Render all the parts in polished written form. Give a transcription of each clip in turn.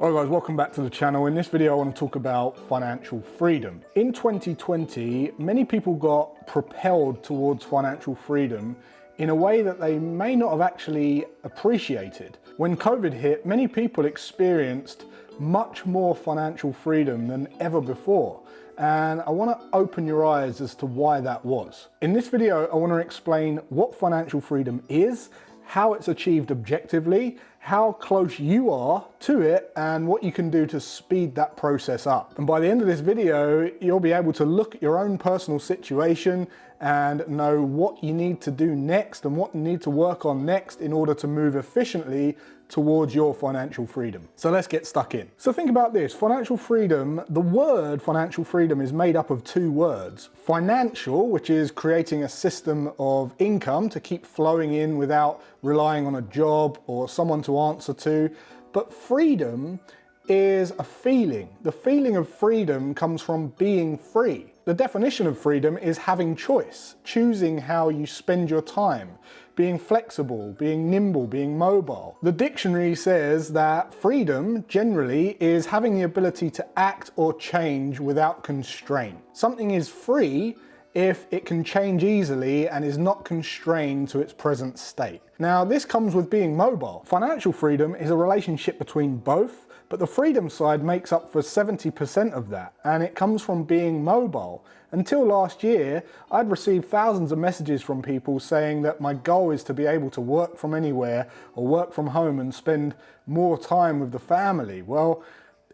Alright guys, welcome back to the channel. In this video I want to talk about financial freedom. In 2020, many people got propelled towards financial freedom in a way that they may not have actually appreciated. When COVID hit, many people experienced much more financial freedom than ever before. And I want to open your eyes as to why that was. In this video, I want to explain what financial freedom is, how it's achieved objectively, how close you are to it, and what you can do to speed that process up. And by the end of this video, you'll be able to look at your own personal situation and know what you need to do next and what you need to work on next in order to move efficiently towards your financial freedom. So let's get stuck in. So think about this, financial freedom, the word financial freedom is made up of two words. Financial, which is creating a system of income to keep flowing in without relying on a job or someone to answer to. But freedom is a feeling. The feeling of freedom comes from being free. The definition of freedom is having choice, choosing how you spend your time, being flexible, being nimble, being mobile. The dictionary says that freedom generally is having the ability to act or change without constraint. Something is free if it can change easily and is not constrained to its present state. Now, this comes with being mobile. Financial freedom is a relationship between both, but the freedom side makes up for 70% of that, and it comes from being mobile. Until last year, I'd received thousands of messages from people saying that my goal is to be able to work from anywhere or work from home and spend more time with the family. Well,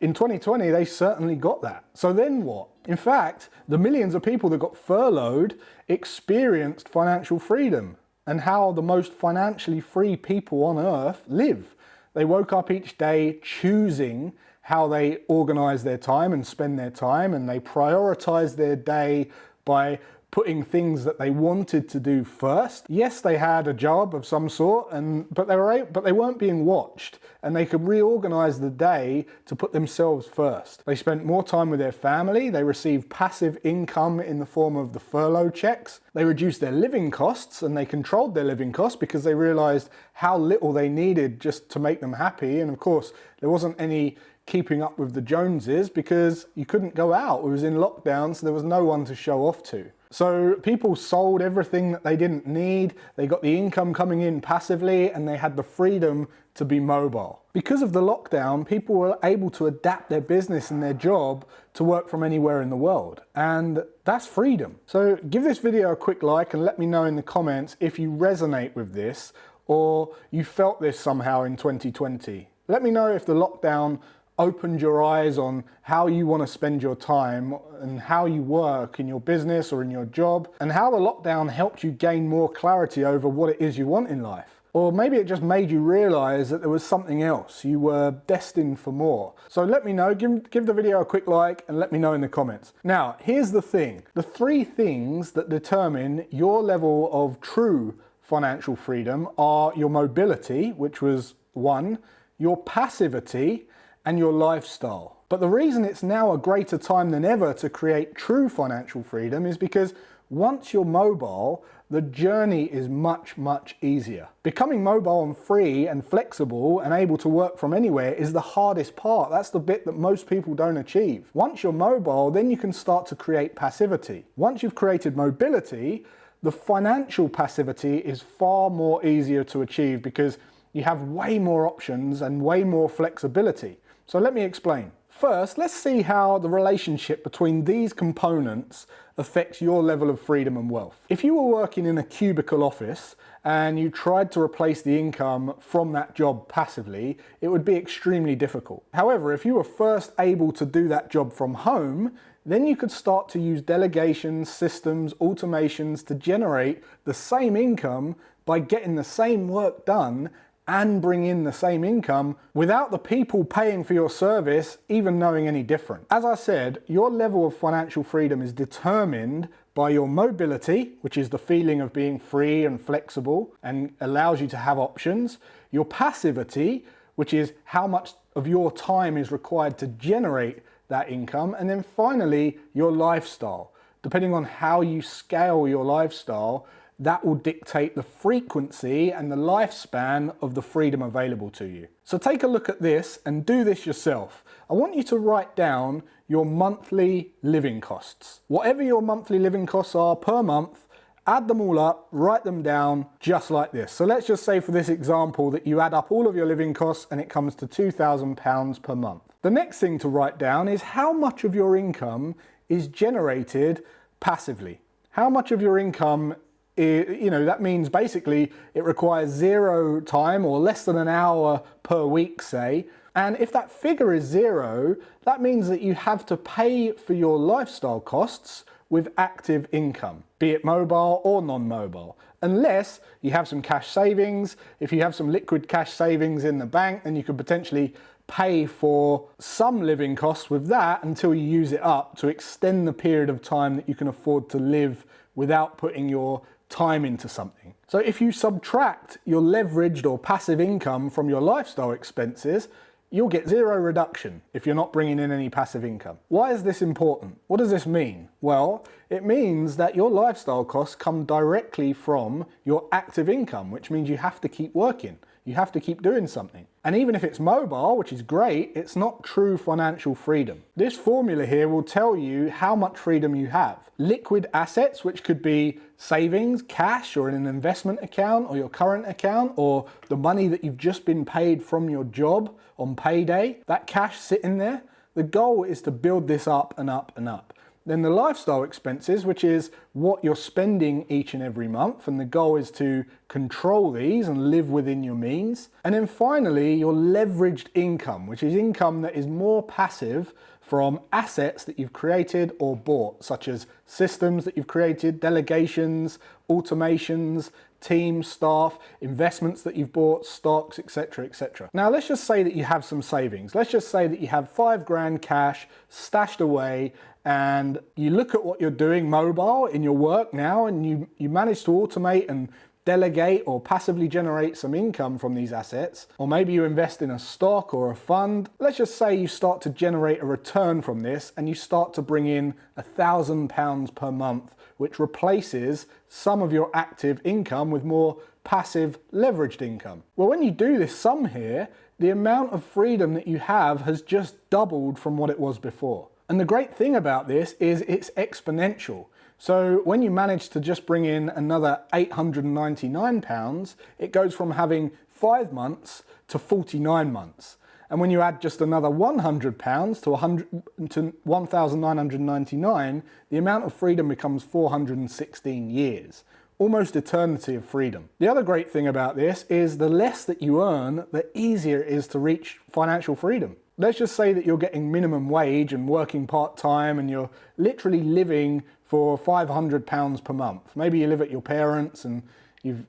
in 2020, they certainly got that. So then what? In fact, the millions of people that got furloughed experienced financial freedom and how the most financially free people on earth live. They woke up each day choosing how they organize their time and spend their time, and they prioritize their day by putting things that they wanted to do first. Yes, they had a job of some sort, but they weren't being watched, and they could reorganize the day to put themselves first. They spent more time with their family. They received passive income in the form of the furlough checks. They reduced their living costs, and they controlled their living costs because they realized how little they needed just to make them happy. And of course, there wasn't any keeping up with the Joneses because you couldn't go out. It was in lockdown, so there was no one to show off to. So people sold everything that they didn't need, they got the income coming in passively, and they had the freedom to be mobile. Because of the lockdown, people were able to adapt their business and their job to work from anywhere in the world. And that's freedom. So give this video a quick like and let me know in the comments if you resonate with this or you felt this somehow in 2020. Let me know if the lockdown opened your eyes on how you want to spend your time and how you work in your business or in your job, and how the lockdown helped you gain more clarity over what it is you want in life. Or maybe it just made you realize that there was something else, you were destined for more. So let me know, give the video a quick like and let me know in the comments. Now, here's the thing. The three things that determine your level of true financial freedom are your mobility, which was one, your passivity, and your lifestyle. But the reason it's now a greater time than ever to create true financial freedom is because once you're mobile, the journey is much, much easier. Becoming mobile and free and flexible and able to work from anywhere is the hardest part. That's the bit that most people don't achieve. Once you're mobile, then you can start to create passivity. Once you've created mobility, the financial passivity is far more easier to achieve because you have way more options and way more flexibility. So let me explain. First, let's see how the relationship between these components affects your level of freedom and wealth. If you were working in a cubicle office and you tried to replace the income from that job passively, it would be extremely difficult. However, if you were first able to do that job from home, then you could start to use delegations, systems, automations to generate the same income by getting the same work done and bring in the same income without the people paying for your service even knowing any different. As I said, your level of financial freedom is determined by your mobility, which is the feeling of being free and flexible and allows you to have options, your passivity, which is how much of your time is required to generate that income, and then finally your lifestyle. Depending on how you scale your lifestyle, that will dictate the frequency and the lifespan of the freedom available to you. So take a look at this and do this yourself. I want you to write down your monthly living costs. Whatever your monthly living costs are per month, add them all up, write them down just like this. So let's just say for this example that you add up all of your living costs and it comes to £2,000 per month. The next thing to write down is how much of your income is generated passively. How much of your income, that means basically it requires zero time or less than an hour per week, say. And if that figure is zero, that means that you have to pay for your lifestyle costs with active income, be it mobile or non-mobile, unless you have some cash savings. If you have some liquid cash savings in the bank, then you could potentially pay for some living costs with that until you use it up to extend the period of time that you can afford to live without putting your time into something. So if you subtract your leveraged or passive income from your lifestyle expenses, you'll get zero reduction if you're not bringing in any passive income. Why is this important? What does this mean? Well, it means that your lifestyle costs come directly from your active income, which means you have to keep working. You have to keep doing something. And even if it's mobile, which is great, it's not true financial freedom. This formula here will tell you how much freedom you have. Liquid assets, which could be savings, cash, or in an investment account, or your current account, or the money that you've just been paid from your job on payday, that cash sitting there. The goal is to build this up and up and up. Then the lifestyle expenses, which is what you're spending each and every month, and the goal is to control these and live within your means. And then finally, your leveraged income, which is income that is more passive from assets that you've created or bought, such as systems that you've created, delegations, automations, teams, staff, investments that you've bought, stocks, etc., etc. Now, let's just say that you have some savings. Let's just say that you have £5,000 cash stashed away, and you look at what you're doing mobile in your work now, and you manage to automate and delegate or passively generate some income from these assets, or maybe you invest in a stock or a fund. Let's just say you start to generate a return from this and you start to bring in £1,000 per month, which replaces some of your active income with more passive leveraged income. Well, when you do this sum here, the amount of freedom that you have has just doubled from what it was before. And the great thing about this is it's exponential. So when you manage to just bring in another £899, it goes from having 5 months to 49 months. And when you add just another £100 to 1,999, the amount of freedom becomes 416 years. Almost eternity of freedom. The other great thing about this is the less that you earn, the easier it is to reach financial freedom. Let's just say that you're getting minimum wage and working part-time and you're literally living for £500 per month. Maybe you live at your parents' and you've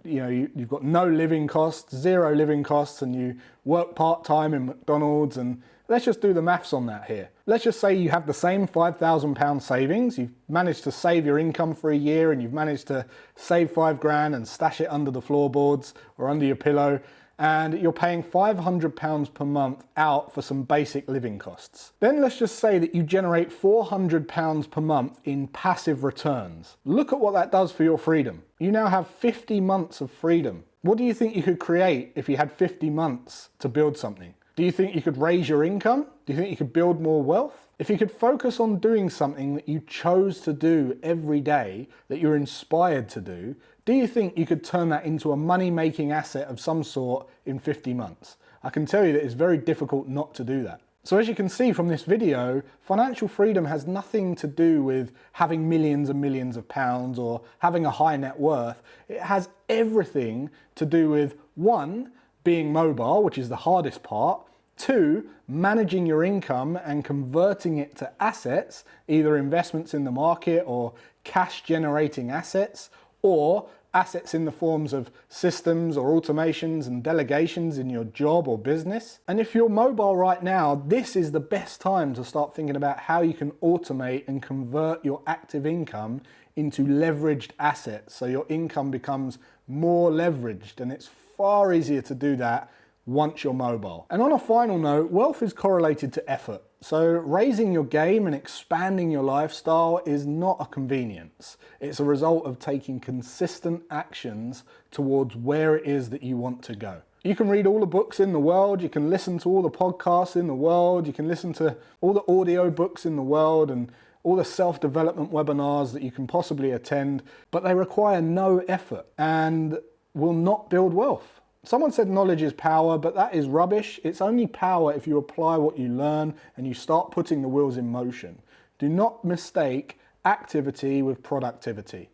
got no living costs, zero living costs, and you work part-time in McDonald's. And let's just do the maths on that here. Let's just say you have the same £5,000 savings. You've managed to save your income for a year and you've managed to save £5,000 and stash it under the floorboards or under your pillow. And you're paying £500 per month out for some basic living costs. Then let's just say that you generate £400 per month in passive returns. Look at what that does for your freedom. You now have 50 months of freedom. What do you think you could create if you had 50 months to build something? Do you think you could raise your income? Do you think you could build more wealth? If you could focus on doing something that you chose to do every day, that you're inspired to do you think you could turn that into a money-making asset of some sort in 50 months? I can tell you that it's very difficult not to do that. So as you can see from this video, financial freedom has nothing to do with having millions and millions of pounds or having a high net worth. It has everything to do with, 1, being mobile, which is the hardest part, 2, managing your income and converting it to assets, either investments in the market or cash generating assets, or assets in the forms of systems or automations and delegations in your job or business. And if you're mobile right now, this is the best time to start thinking about how you can automate and convert your active income into leveraged assets so your income becomes more leveraged, and it's far easier to do that once you're mobile. And on a final note, wealth is correlated to effort. So raising your game and expanding your lifestyle is not a convenience. It's a result of taking consistent actions towards where it is that you want to go. You can read all the books in the world, you can listen to all the podcasts in the world, you can listen to all the audio books in the world and all the self-development webinars that you can possibly attend, but they require no effort and will not build wealth. Someone said knowledge is power, but that is rubbish. It's only power if you apply what you learn and you start putting the wheels in motion. Do not mistake activity with productivity.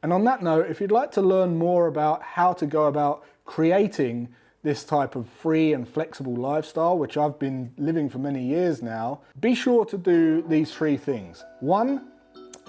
And on that note, if you'd like to learn more about how to go about creating this type of free and flexible lifestyle, which I've been living for many years now, be sure to do these 3 things. 1,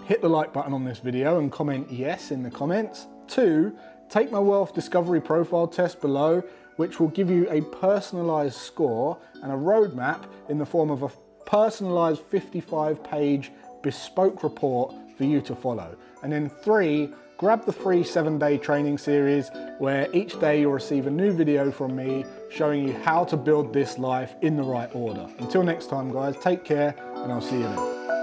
hit the like button on this video and comment yes in the comments. 2, take my wealth discovery profile test below, which will give you a personalized score and a roadmap in the form of a personalized 55-page bespoke report for you to follow. And then 3, grab the free 7-day training series where each day you'll receive a new video from me showing you how to build this life in the right order. Until next time, guys, take care and I'll see you then.